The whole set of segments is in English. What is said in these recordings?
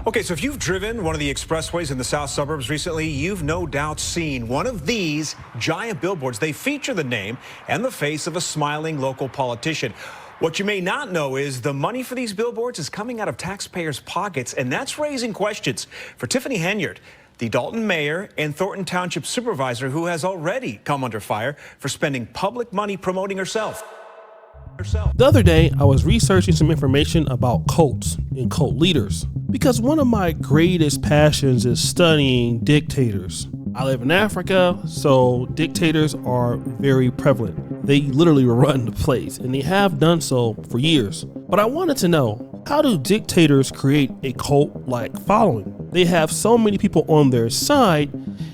Okay, so if you've driven one of the expressways in the south suburbs recently, you've no doubt seen one of these giant billboards. They feature the name and the face of a smiling local politician. What you may not know is the money for these billboards is coming out of taxpayers' pockets, and that's raising questions for Tiffany Henyard, the Dolton mayor and Thornton Township Supervisor, who has already come under fire for spending public money promoting herself. The other day, I was researching some information about cults and cult leaders because one of my greatest passions is studying dictators. I live in Africa, so dictators are very prevalent. They literally run the place, and they have done so for years. But I wanted to know, how do dictators create a cult-like following? They have so many people on their side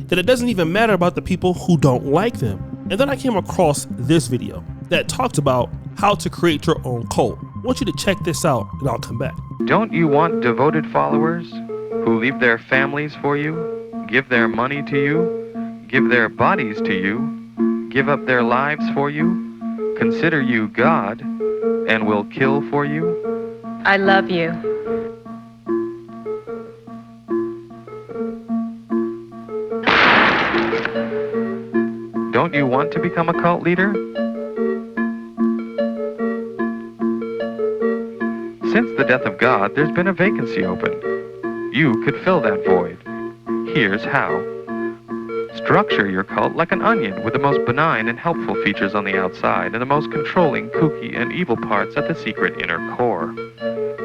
that it doesn't even matter about the people who don't like them. And then I came across this video that talked about how to create your own cult. I want you to check this out, and I'll come back. Don't you want devoted followers who leave their families for you, give their money to you, give their bodies to you, give up their lives for you, consider you God, and will kill for you? I love you. Don't you want to become a cult leader? Since the death of God, there's been a vacancy open. You could fill that void. Here's how. Structure your cult like an onion with the most benign and helpful features on the outside and the most controlling, kooky, and evil parts at the secret inner core.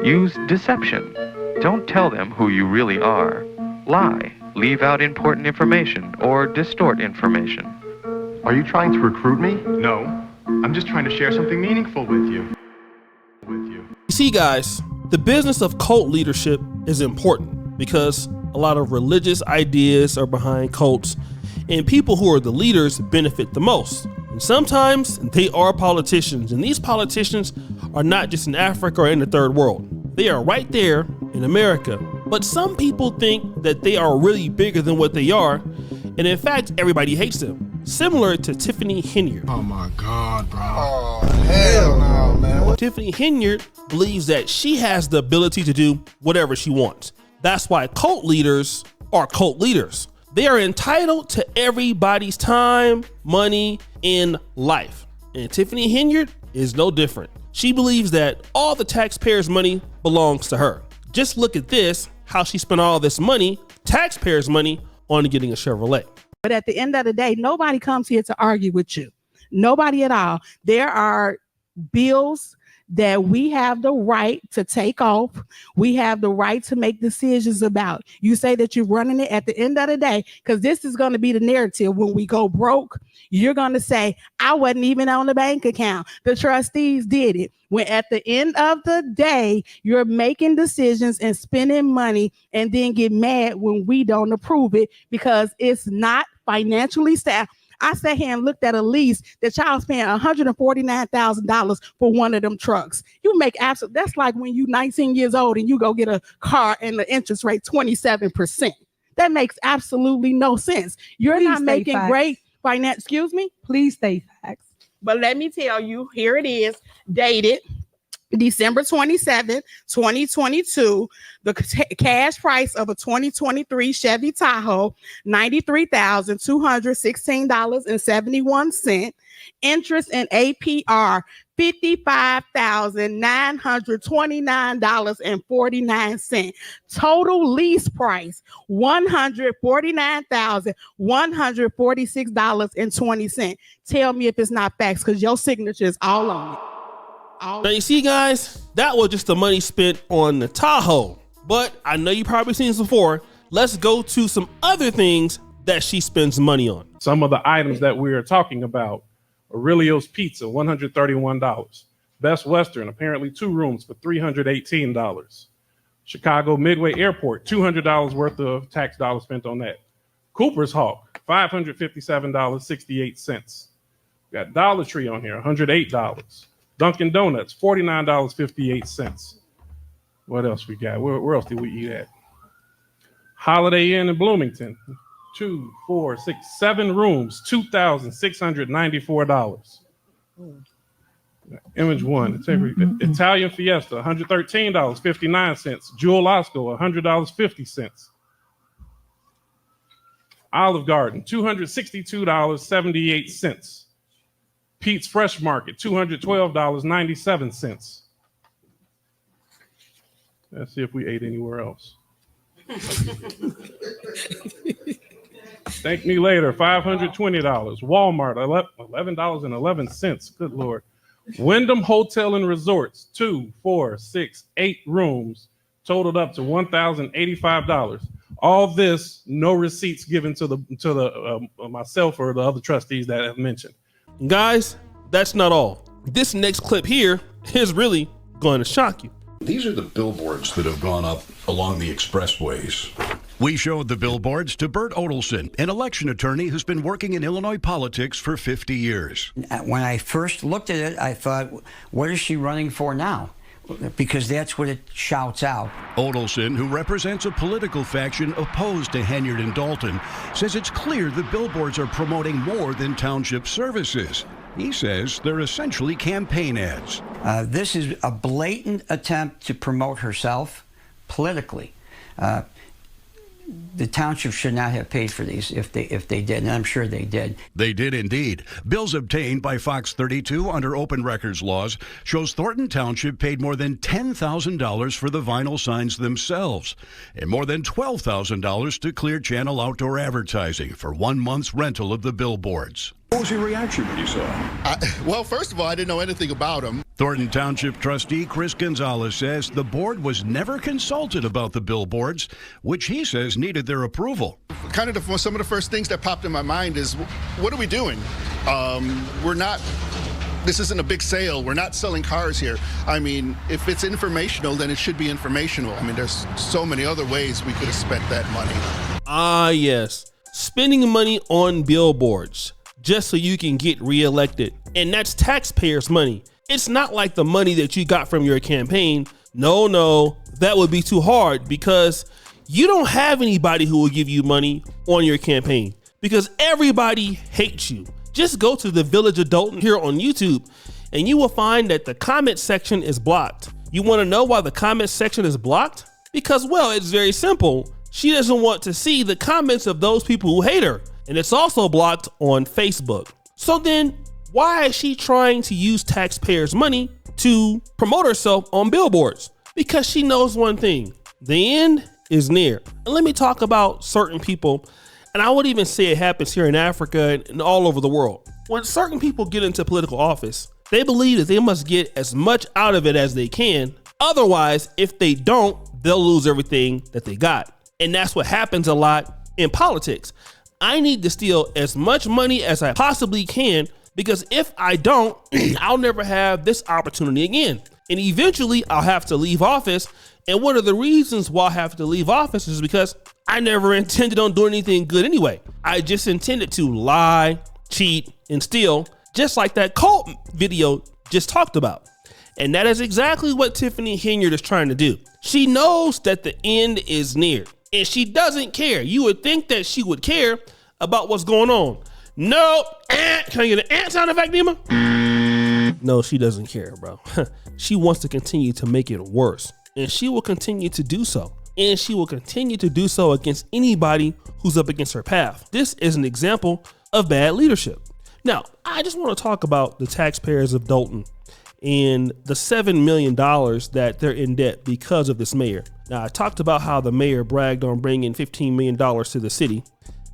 Use deception. Don't tell them who you really are. Lie. Leave out important information or distort information. Are you trying to recruit me? No, I'm just trying to share something meaningful with you. You see, guys, the business of cult leadership is important because a lot of religious ideas are behind cults, and people who are the leaders benefit the most. And sometimes they are politicians, and these politicians are not just in Africa or in the third world. They are right there in America. But some people think that they are really bigger than what they are, and in fact, everybody hates them. Similar to Tiffany Henyard. Oh my God, bro. Oh, hell no, man. Tiffany Henyard believes that she has the ability to do whatever she wants. That's why cult leaders are cult leaders. They are entitled to everybody's time, money, and life. And Tiffany Henyard is no different. She believes that all the taxpayers' money belongs to her. Just look at this, how she spent all this money, taxpayers' money, on getting a Chevrolet. But at the end of the day, nobody comes here to argue with you. Nobody at all. There are bills that we have the right to take off. We have the right to make decisions about. You say that you're running it at the end of the day, because this is going to be the narrative. When we go broke, you're going to say, I wasn't even on the bank account. The trustees did it. When at the end of the day, you're making decisions and spending money and then get mad when we don't approve it because it's not financially sound. I sat here and looked at a lease that y'all paying $149,000 for one of them trucks. You make absolute, that's like when you 19 years old and you go get a car and the interest rate 27%. That makes absolutely no sense. You're not making great finance. Excuse me? Please state facts. But let me tell you, here it is, dated December 27, 2022, the cash price of a 2023 Chevy Tahoe, $93,216.71. Interest and APR, $55,929.49. Total lease price, $149,146.20. Tell me if it's not facts, because your signature is all on it. Now you see, guys, that was just the money spent on the Tahoe. But I know you've probably seen this before. Let's go to some other things that she spends money on. Some of the items that we are talking about: Aurelio's Pizza, $131. Best Western, apparently 2 rooms for $318. Chicago Midway Airport, $200 worth of tax dollars spent on that. Cooper's Hawk, $557.68. Got Dollar Tree on here, $108. Dunkin' Donuts, $49.58. What else we got? Where else did we eat at? Holiday Inn in Bloomington, 2, 4, 6, 7 rooms, $2,694. Image one, Italian Fiesta, $113.59. Jewel Osco, $100.50. Olive Garden, $262.78. Pete's Fresh Market, $212.97. Let's see if we ate anywhere else. Thank me later, $520. Walmart, $11.11. Good Lord. Wyndham Hotel and Resorts, 2, 4, 6, 8 rooms, totaled up to $1,085. All this, no receipts given to the myself or the other trustees that I've mentioned. Guys, that's not all. This next clip here is really going to shock you. These are the billboards that have gone up along the expressways. We showed the billboards to Bert Odelson, an election attorney who's been working in Illinois politics for 50 years. When I first looked at it, I thought, what is she running for now? Because that's what it shouts out. Odelson, who represents a political faction opposed to Henyard and Dolton, says it's clear the billboards are promoting more than township services. He says they're essentially campaign ads. This is a blatant attempt to promote herself politically. The township should not have paid for these if they did, and I'm sure they did. They did indeed. Bills obtained by Fox 32 under open records laws shows Thornton Township paid more than $10,000 for the vinyl signs themselves and more than $12,000 to Clear Channel Outdoor Advertising for 1 month's rental of the billboards. What was your reaction when you saw it? Well, first of all, I didn't know anything about them. Thornton Township trustee Chris Gonzalez says the board was never consulted about the billboards, which he says needed their approval. Kind of some of the first things that popped in my mind is, what are we doing? This isn't a big sale. We're not selling cars here. I mean, if it's informational, then it should be informational. I mean, there's so many other ways we could have spent that money. Ah, yes. Spending money on billboards just so you can get reelected. And that's taxpayers' money. It's not like the money that you got from your campaign. No, that would be too hard because you don't have anybody who will give you money on your campaign because everybody hates you. Just go to the Village of Dolton here on YouTube and you will find that the comment section is blocked. You want to know why the comment section is blocked? Because, well, it's very simple. She doesn't want to see the comments of those people who hate her. And it's also blocked on Facebook. So then why is she trying to use taxpayers' money to promote herself on billboards? Because she knows one thing, the end is near. And let me talk about certain people, and I would even say it happens here in Africa and all over the world. When certain people get into political office, they believe that they must get as much out of it as they can. Otherwise, if they don't, they'll lose everything that they got. And that's what happens a lot in politics. I need to steal as much money as I possibly can because if I don't, I'll never have this opportunity again. And eventually I'll have to leave office. And one of the reasons why I have to leave office is because I never intended on doing anything good anyway. I just intended to lie, cheat, and steal, just like that cult video just talked about. And that is exactly what Tiffany Henyard is trying to do. She knows that the end is near. And she doesn't care. You would think that she would care about what's going on. No. Can I get an ant sound effect, Nima? No, she doesn't care, bro. She wants to continue to make it worse. And she will continue to do so. And she will continue to do so against anybody who's up against her path. This is an example of bad leadership. Now, I just want to talk about the taxpayers of Dolton and the $7 million that they're in debt because of this mayor. Now, I talked about how the mayor bragged on bringing $15 million to the city.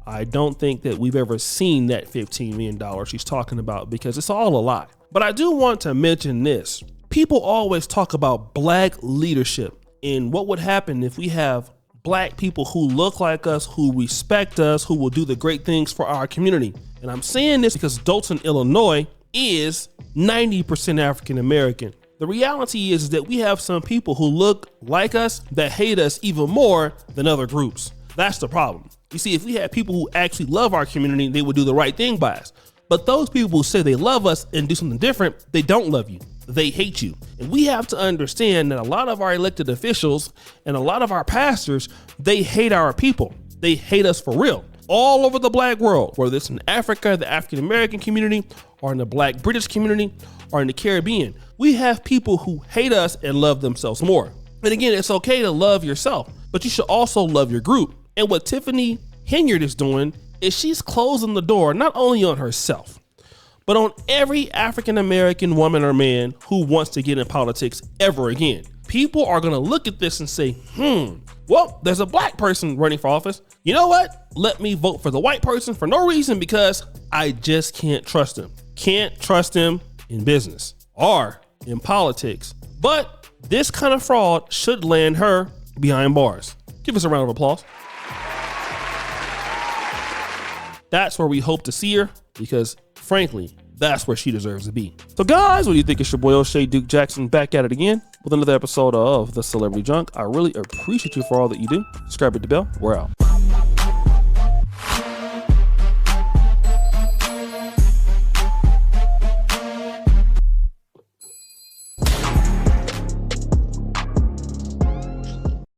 I don't think that we've ever seen that $15 million she's talking about because it's all a lie. But I do want to mention this. People always talk about black leadership and what would happen if we have black people who look like us, who respect us, who will do the great things for our community. And I'm saying this because Dolton, Illinois is 90% African American. The reality is that we have some people who look like us that hate us even more than other groups. That's the problem. You see, if we had people who actually love our community, they would do the right thing by us. But those people who say they love us and do something different, they don't love you. They hate you. And we have to understand that a lot of our elected officials and a lot of our pastors, they hate our people. They hate us for real. All over the black world, whether it's in Africa, the African American community, or in the black British community, or in the Caribbean. We have people who hate us and love themselves more. And again, it's okay to love yourself, but you should also love your group. And what Tiffany Henyard is doing is she's closing the door not only on herself, but on every African-American woman or man who wants to get in politics ever again. People are gonna look at this and say, well, there's a black person running for office. You know what? Let me vote for the white person for no reason because I just can't trust him. Can't trust him in business or in politics. But this kind of fraud should land her behind bars. Give us a round of applause. That's where we hope to see her because frankly, that's where she deserves to be. So guys, what do you think? It's your boy O'Shea Duke Jackson back at it again with another episode of The Celebrity Junk. I really appreciate you for all that you do. Subscribe, hit the bell. We're out.